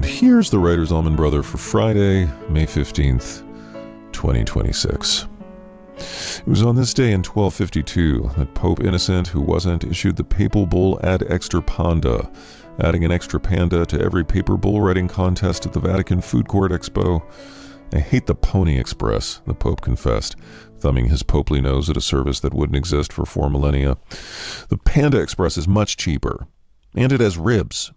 And here's the Writer's Allman Brother for Friday, May 15th, 2026. It was on this day in 1252 that Pope Innocent, who wasn't, issued the Papal bull Ad Extirpanda, adding an Extirpanda to every paper bull writing contest at the Vatican Food Court Expo. "I hate the Pony Express," the Pope confessed, thumbing his popely nose at a service that wouldn't exist for 4 millennia. "The Panda Express is much cheaper, and it has ribs."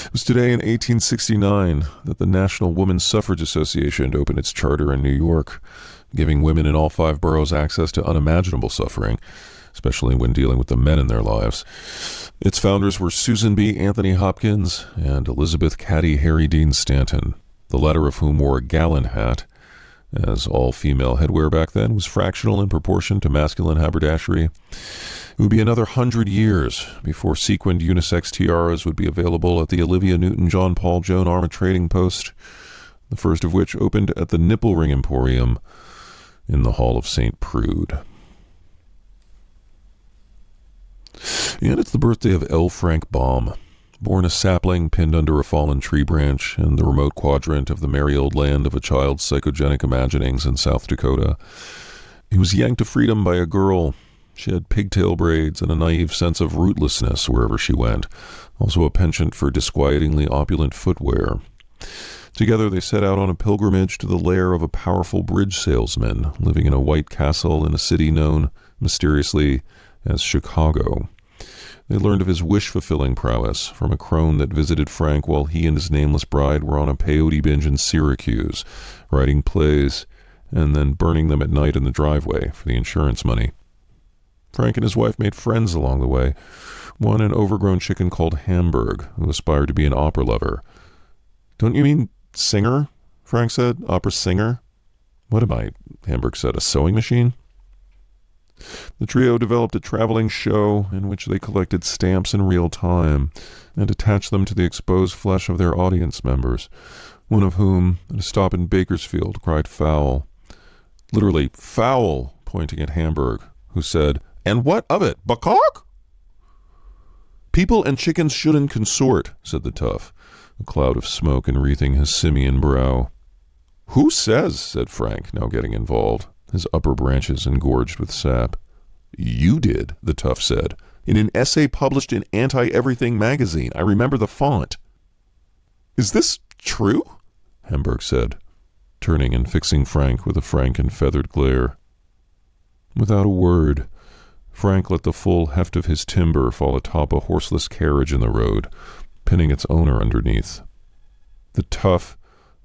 It was today in 1869 that the National Women's Suffrage Association opened its charter in New York, giving women in all 5 boroughs access to unimaginable suffering, especially when dealing with the men in their lives. Its founders were Susan B. Anthony Hopkins and Elizabeth Cady Harry Dean Stanton, the latter of whom wore a gallon hat, as all female headwear back then was fractional in proportion to masculine haberdashery. It would be another 100 years before sequined unisex tiaras would be available at the Olivia Newton-John Paul Joan Arma Trading Post, the first of which opened at the Nipple Ring Emporium in the Hall of St. Prude. And it's the birthday of L. Frank Baum, born a sapling pinned under a fallen tree branch in the remote quadrant of the merry old land of a child's psychogenic imaginings in South Dakota. He was yanked to freedom by a girl. She had pigtail braids and a naive sense of rootlessness wherever she went, also a penchant for disquietingly opulent footwear. Together they set out on a pilgrimage to the lair of a powerful bridge salesman living in a white castle in a city known, mysteriously, as Chicago. They learned of his wish-fulfilling prowess from a crone that visited Frank while he and his nameless bride were on a peyote binge in Syracuse, writing plays, and then burning them at night in the driveway for the insurance money. Frank and his wife made friends along the way, one an overgrown chicken called Hamburg, who aspired to be an opera lover. "Don't you mean singer?" Frank said. "Opera singer?" "What am I?" Hamburg said. "A sewing machine?" The trio developed a traveling show in which they collected stamps in real time and attached them to the exposed flesh of their audience members, one of whom, at a stop in Bakersfield, cried foul. Literally, foul, pointing at Hamburg, who said, "And what of it, Bacock?" "People and chickens shouldn't consort," said the tough, a cloud of smoke enwreathing his simian brow. "Who says?" said Frank, now getting involved, his upper branches engorged with sap. "You did," the tough said, "in an essay published in Anti-Everything magazine. I remember the font." "Is this true?" Hamburg said, turning and fixing Frank with a frank and feathered glare. Without a word, Frank let the full heft of his timber fall atop a horseless carriage in the road, pinning its owner underneath. The tough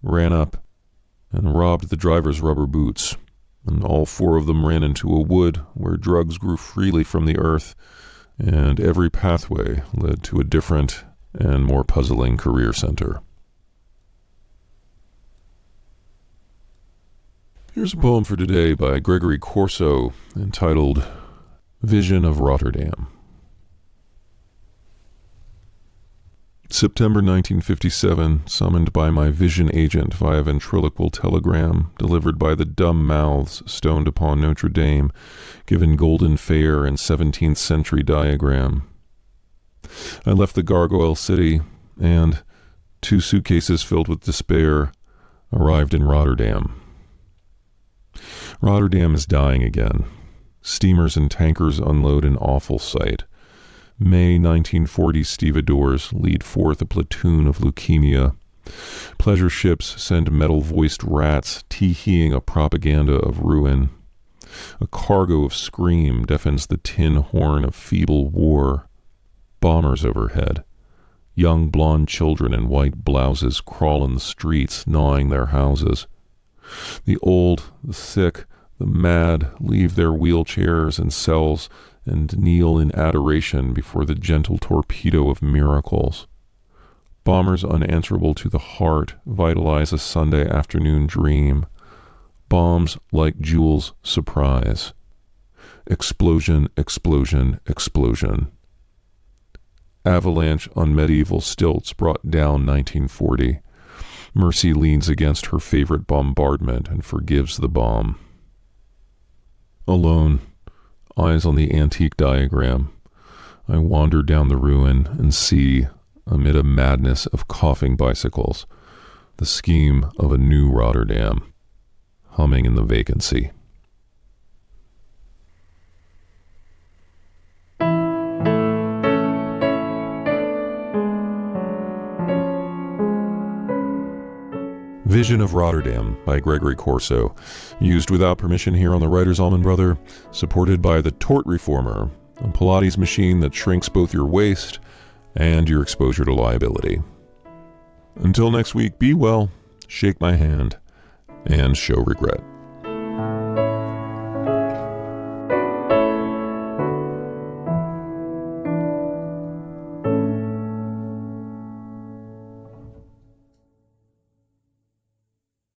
ran up and robbed the driver's rubber boots, and all 4 of them ran into a wood where drugs grew freely from the earth, and every pathway led to a different and more puzzling career center. Here's a poem for today by Gregory Corso entitled Vision of Rotterdam. September 1957, summoned by my vision agent via ventriloquial telegram, delivered by the dumb mouths stoned upon Notre Dame, given golden fair and 17th century diagram. I left the gargoyle city and, 2 suitcases filled with despair, arrived in Rotterdam. Rotterdam is dying again. Steamers and tankers unload an awful sight. May 1940 stevedores lead forth a platoon of leukemia. Pleasure ships send metal-voiced rats tee-heeing a propaganda of ruin. A cargo of scream deafens the tin horn of feeble war. Bombers overhead. Young blonde children in white blouses crawl in the streets, gnawing their houses. The old, the sick, the mad leave their wheelchairs and cells and kneel in adoration before the gentle torpedo of miracles. Bombers unanswerable to the heart vitalize a Sunday afternoon dream. Bombs like jewels surprise. Explosion, explosion, explosion. Avalanche on medieval stilts brought down 1940. Mercy leans against her favorite bombardment and forgives the bomb. Alone, eyes on the antique diagram, I wander down the ruin and see amid a madness of coughing bicycles, the scheme of a new Rotterdam, humming in the vacancy. Vision of Rotterdam by Gregory Corso, used without permission here on the Writer's Allman Brother, supported by the Tort Reformer, a Pilates machine that shrinks both your waist and your exposure to liability. Until next week, be well, shake my hand, and show regret.